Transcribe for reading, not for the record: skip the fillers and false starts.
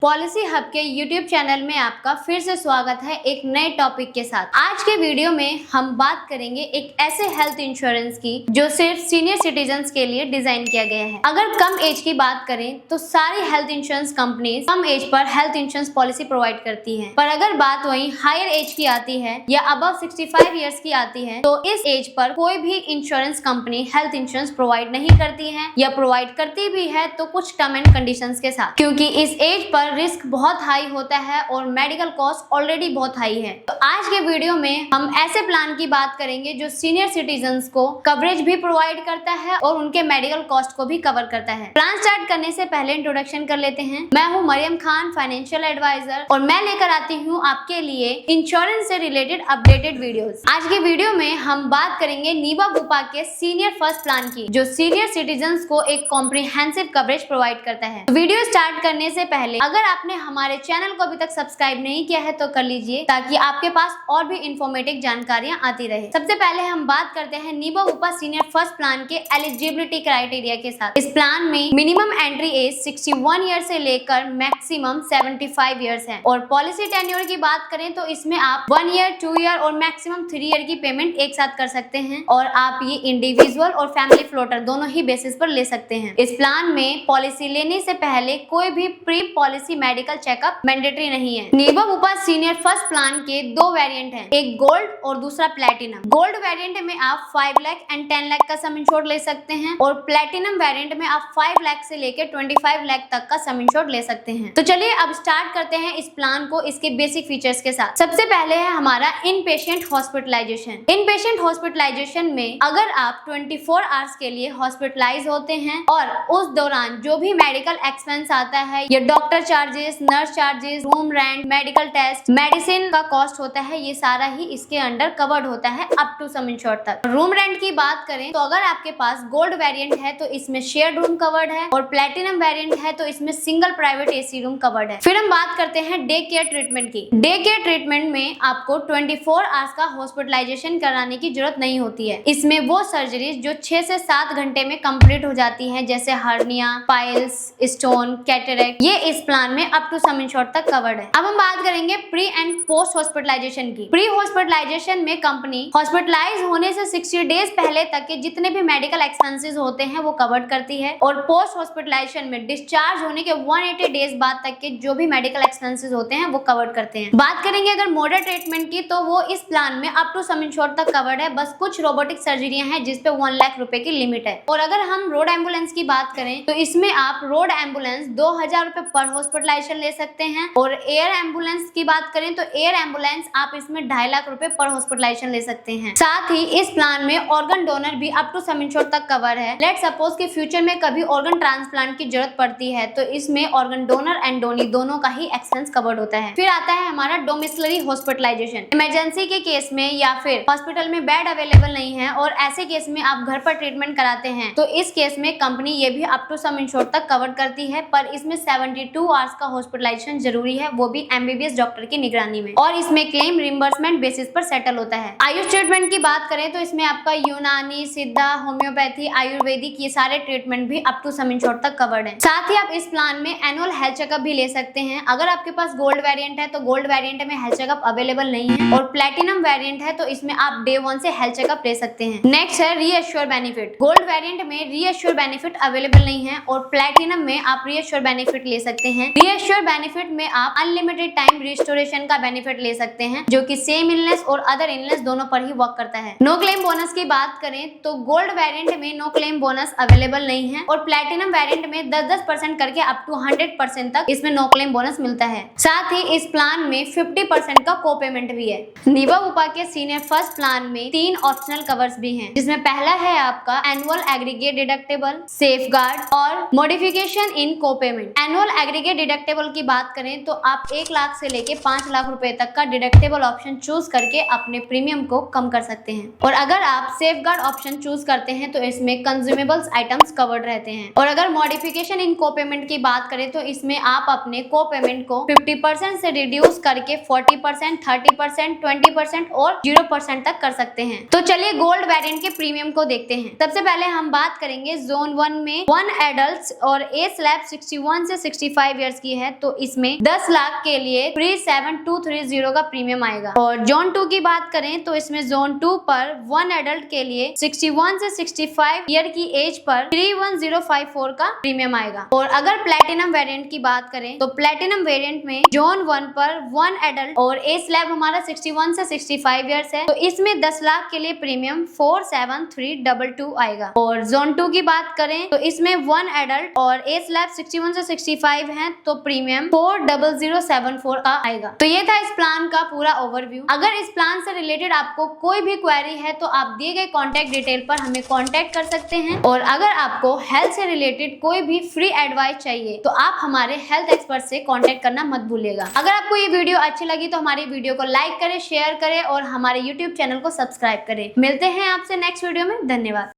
Policy hub के YouTube channel में आपका फिर से स्वागत है एक नए टॉपिक के साथ। आज के वीडियो में हम बात करेंगे एक ऐसे हेल्थ इंश्योरेंस की जो सिर्फ सीनियर सिटीजन्स के लिए डिजाइन किया गया है। अगर कम एज की बात करें तो सारी हेल्थ इंश्योरेंस कंपनीज कम एज पर हेल्थ इंश्योरेंस पॉलिसी प्रोवाइड करती है, पर अगर बात वहीं हायर एज की आती है या अबव 65 ईयर्स की आती है तो इस एज पर कोई भी insurance company health insurance provide नहीं करती है, या प्रोवाइड करती भी है तो कुछ टर्म एंड कंडीशंस के साथ, क्योंकि इस एज पर रिस्क बहुत हाई होता है और मेडिकल कॉस्ट ऑलरेडी बहुत हाई है। तो आज के वीडियो में हम ऐसे प्लान की बात करेंगे जो सीनियर सिटीजन्स को कवरेज भी प्रोवाइड करता है और उनके मेडिकल कॉस्ट को भी कवर करता है। प्लान स्टार्ट करने से पहले इंट्रोडक्शन कर लेते हैं। मैं हूं मरियम खान, फाइनेंशियल एडवाइजर, और मैं लेकर आती हूं आपके लिए इंश्योरेंस से रिलेटेड अपडेटेड वीडियोस। आज के वीडियो में हम बात करेंगे नीवा बुपा के सीनियर फर्स्ट प्लान की, जो सीनियर सिटीजन्स को एक कॉम्प्रिहेंसिव कवरेज प्रोवाइड करता है। वीडियो स्टार्ट करने से पहले अगर आपने हमारे चैनल को अभी तक सब्सक्राइब नहीं किया है तो कर लीजिए, ताकि आपके पास और भी इंफॉर्मेटिव जानकारियां आती रहे। सबसे पहले हम बात करते हैं नीवा बुपा सीनियर फर्स्ट प्लान के एलिजिबिलिटी क्राइटेरिया के साथ। इस प्लान में मिनिमम एंट्री एज 61 ईयर से लेकर मैक्सिमम 75 ईयर्स है, और पॉलिसी टेन्योर की बात करें तो इसमें आप 1 ईयर, 2 ईयर और मैक्सिमम 3 ईयर की पेमेंट एक साथ कर सकते हैं, और आप ये इंडिविजुअल और फैमिली फ्लोटर दोनों ही बेसिस पर ले सकते हैं। इस प्लान में पॉलिसी लेने से पहले कोई भी pre policy medical checkup mandatory नहीं है। नीवा बुपा सीनियर फर्स्ट प्लान के दो वेरिएंट हैं, एक गोल्ड और दूसरा प्लेटिनम। गोल्ड वेरिएंट में आप 5 लाख एंड 10 लाख का सम इंश्योर्ड ले सकते हैं, और प्लेटिनम वेरिएंट में आप 5 लाख से लेकर 25 लाख तक का सम इंश्योर्ड ले सकते हैं। तो चलिए अब स्टार्ट करते हैं इस प्लान को इसके बेसिक फीचर्स के साथ। सबसे पहले है हमारा इन पेशेंट हॉस्पिटलाइजेशन। इन पेशेंट हॉस्पिटलाइजेशन में अगर आप 24 आवर्स के लिए हॉस्पिटलाइज होते हैं और उस दौरान जो भी मेडिकल एक्सपेंस आता है, या doctor charges, nurse charges, room rent, medical test, medicine का कॉस्ट होता है, ये सारा ही इसके अंडर कवर्ड होता है अप टू सम इंश्योर्ड तक। रूम रेंट की बात करें तो अगर आपके पास गोल्ड वेरिएंट है तो इसमें शेयर्ड रूम कवर्ड है, और प्लेटिनम वेरिएंट है तो इसमें single private AC room covered है। फिर हम बात करते हैं डे केयर ट्रीटमेंट की। डे केयर ट्रीटमेंट में आपको 24 आवर्स का हॉस्पिटलाइजेशन कराने की जरूरत नहीं होती है। इसमें वो सर्जरीज जो 6 से 7 घंटे में कंप्लीट हो जाती है, जैसे हर्निया, पाइल्स, स्टोन, कैटरेक्ट, ये इस प्लान में अप टू सम इंश्योर्ड तक कवर्ड है। अब हम बात करेंगे प्री एंड पोस्ट हॉस्पिटलाइजेशन की। प्री हॉस्पिटलाइजेशन में कंपनी हॉस्पिटलाइज होने से 60 डेज पहले तक के जितने भी मेडिकल एक्सपेंसेस होते हैं वो कवर्ड करती है, और पोस्ट हॉस्पिटलाइजेशन में डिस्चार्ज होने के 180 डेज बाद तक के जो भी मेडिकल एक्सपेंसेस होते हैं वो कवर्ड करते हैं। बात करेंगे अगर मॉडर्न ट्रीटमेंट की, तो वो इस प्लान में अप टू सम इंश्योर्ड तक कवर्ड है। बस कुछ रोबोटिक सर्जरियां हैं जिसपे 1 लाख रुपए की लिमिट है। और अगर हम रोड एम्बुलेंस की बात करें तो इसमें आप रोड एम्बुलेंस 2000 रुपए पर हॉस्पिटलाइजेशन ले सकते हैं, और एयर एम्बुलेंस की बात करें तो एयर एम्बुलेंस आप इसमें 2.5 लाख रुपए पर हॉस्पिटलाइजेशन ले सकते हैं। साथ ही इस प्लान में ऑर्गन डोनर भी अप टू सम इंश्योर्ड तक कवर है। लेट सपोज कि फ्यूचर में कभी ऑर्गन ट्रांसप्लांट की जरूरत पड़ती है तो इसमें ऑर्गन डोनर एंड डोनी दोनों का ही एक्सपेंस कवर्ड होता है। फिर आता है हमारा डोमिसिलरी हॉस्पिटलाइजेशन। इमरजेंसी के केस में या फिर हॉस्पिटल में बेड अवेलेबल नहीं है और ऐसे केस में आप घर पर ट्रीटमेंट कराते हैं, तो इस केस में कंपनी ये भी अप टू सम इंश्योर्ड तक कवर करती है, पर इसमें 72 आवर्स का हॉस्पिटलाइजेशन जरूरी है, वो भी एमबीबीएस डॉक्टर की निगरानी में, और इसमें क्लेम रिम्बर्समेंट बेसिस पर सेटल होता है। आयुष ट्रीटमेंट की बात करें तो इसमें आपका यूनानी, सिद्धा, होम्योपैथी, आयुर्वेदिक, ये सारे ट्रीटमेंट भी अप टू सम इंश्योर्ड तक कवर्ड है। साथ ही आप इस प्लान में एनुअल हेल्थ चेकअप भी ले सकते हैं। अगर आपके पास गोल्ड वेरिएंट है तो गोल्ड वेरिएंट में हेल्थ चेकअप अवेलेबल नहीं है, और प्लेटिनम वेरिएंट है तो इसमें आप डे 1 से हेल्थ चेकअप ले सकते हैं। नेक्स्ट है रीअश्योर बेनिफिट। गोल्ड वेरिएंट में रीअश्योर बेनिफिट अवेलेबल नहीं है, और प्लेटिनम में आप रीअश्योर बेनिफिट ले सकते हैं। रीअश्योर बेनिफिट में आप अनलिमिटेड टाइम रिस्टोरेशन का बेनिफिट ले सकते हैं, जो कि सेम इलनेस और अदर इलनेस दोनों पर ही वर्क करता है। नो क्लेम बोनस की बात करें तो गोल्ड वेरिएंट में नो क्लेम बोनस अवेलेबल नहीं है, और प्लेटिनम वेरिएंट में 10% करके अप टू 100% तक इसमें नो क्लेम बोनस मिलता है। साथ ही इस प्लान में 50% का को पेमेंट भी है। नीवा बुपा के सीनियर फर्स्ट प्लान में 3 ऑप्शनल कवर्स भी हैं, जिसमें पहला है आपका एनुअल एग्रीगेट डिडक्टेबल, सेफगार्ड और मॉडिफिकेशन इन को पेमेंट। एनुअल एग्रीगेट डिडक्टेबल की बात करें तो आप 1 लाख से लेके 5 लाख रुपए तक का डिडक्टेबल ऑप्शन चूज करके अपने प्रीमियम को कम कर सकते हैं, और अगर आप सेफगार्ड ऑप्शन चूज करते हैं तो इसमें कंज्यूमेबल्स आइटम्स कवर्ड रहते हैं। और अगर मॉडिफिकेशन इन को पेमेंट की बात करें तो इसमें आप अपने को पेमेंट को 50% से रिड्यूस करके 40%, 30%, 20% और 0% तक कर सकते हैं। तो चलिए गोल्ड वेरिएंट के प्रीमियम को देखते हैं। सबसे पहले हम बात करेंगे जोन 1 में 1 एडल्ट और एज स्लैब 61 से 65 ईयर्स की है तो इसमें 10 लाख के लिए 37230 का प्रीमियम आएगा। और जोन 2 की बात करें तो इसमें जोन 2 पर 1 एडल्ट के लिए 61 से 65 ईयर की एज पर 31054 का प्रीमियम आएगा। और अगर प्लेटिनम वेरिएंट की बात करें तो प्लेटिनम वेरिएंट में जोन 1 पर 1 एडल्ट और एज स्लैब हमारा 61 से 65 ईयर्स है तो इसमें 10 लाख के लिए प्रीमियम 47322 आएगा। और जोन 2 की बात करें तो इसमें 1 एडल्ट और एज स्लैब 61 से 65 है तो प्रीमियम 40074 का आएगा। तो ये था इस प्लान का पूरा ओवरव्यू। अगर इस प्लान से रिलेटेड आपको कोई भी क्वेरी है तो आप दिए गए कॉन्टेक्ट डिटेल पर हमें कॉन्टेक्ट कर सकते हैं। और अगर आपको हेल्थ से रिलेटेड कोई भी फ्री एडवाइस चाहिए तो आप हमारे हेल्थ एक्सपर्ट से कॉन्टेक्ट करना मत भूलिएगा। अगर आपको ये वीडियो अच्छी लगी तो हमारी वीडियो को लाइक करें, शेयर करें और हमारे यूट्यूब चैनल को सब्सक्राइब करें। मिलते हैं आपसे नेक्स्ट वीडियो में। धन्यवाद।